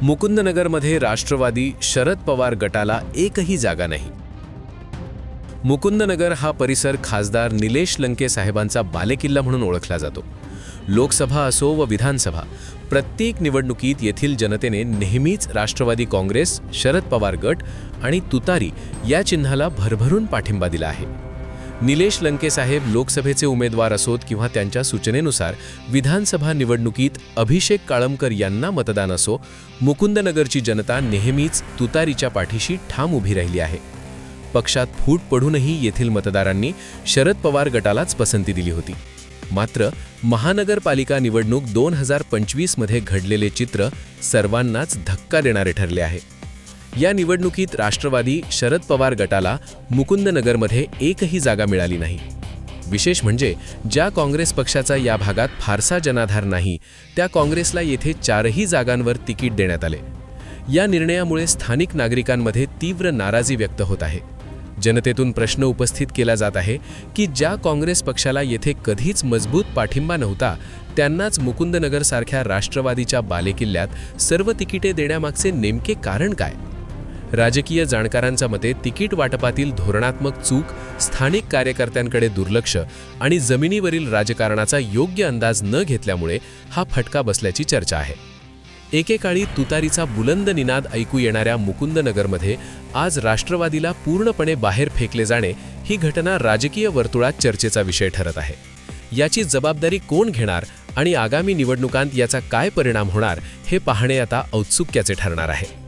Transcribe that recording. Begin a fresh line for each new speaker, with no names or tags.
मुकुंदनगरमध्ये राष्ट्रवादी शरद पवार गटाला एकही जागा नाही. मुकुंदनगर हा परिसर खासदार निलेश लंके साहेबांचा बालेकिल्ला म्हणून ओळखला जातो. लोकसभा असो व विधानसभा, प्रत्येक निवडणुकीत येथील जनतेने नेहमीच राष्ट्रवादी काँग्रेस, शरद पवार गट आणि तुतारी या चिन्हाला भरभरून पाठिंबा दिला आहे. निलेश लंके साहेब लोकसभेचे उमेदवार असोत किंवा त्यांच्या सूचनेनुसार विधानसभा निवडणुकीत अभिषेक काळमकर यांना मतदान असो, मुकुंदनगरची जनता नेहमीच तुतारीच्या पाठीशी ठाम उभी राहिली आहे. पक्षात फूट पडूनही येथील मतदारांनी शरद पवार गटालाच पसंती दिली होती. मात्र महानगरपालिका निवडणूक 2025 मध्ये घडलेले चित्र सर्वांनाच धक्का देणारे ठरले आहे. या निवडणुकीत राष्ट्रवादी शरद पवार गटाला मुकुंदनगरमध्ये एकही जागा मिळाली नाही. विशेष म्हणजे ज्या काँग्रेस पक्षाचा या भागात फारसा जनाधार नाही, त्या काँग्रेसला येथे 4ही जागांवर तिकीट देण्यात आले. या निर्णयामुळे स्थानिक नागरिकांमध्ये तीव्र नाराजी व्यक्त होत आहे. जनतेतून प्रश्न उपस्थित केला जात आहे की ज्या काँग्रेस पक्षाला येथे कधीच मजबूत पाठिंबा नव्हता, त्यांनाच मुकुंदनगरसारख्या राष्ट्रवादीच्या बालेकिल्ल्यात सर्व तिकिटे देण्यामागचे नेमके कारण काय? राजकीय जाणकारांच्या मते तिकीट वाटपातील धोरणात्मक चूक, स्थानिक कार्यकर्त्यांकडे दुर्लक्ष आणि जमिनीवरील राजकारणाचा योग्य अंदाज न घेतल्यामुळे हा फटका बसल्याची चर्चा आहे. एकेकाळी तुतारीचा बुलंद निनाद ऐकू येणाऱ्या मुकुंदनगरमध्ये आज राष्ट्रवादीला पूर्णपणे बाहेर फेकले जाणे ही घटना राजकीय वर्तुळात चर्चेचा विषय ठरत आहे. याची जबाबदारी कोण घेणार आणि आगामी निवडणुकांत याचा काय परिणाम होणार हे पाहणे आता औत्सुक्याचे ठरणार आहे.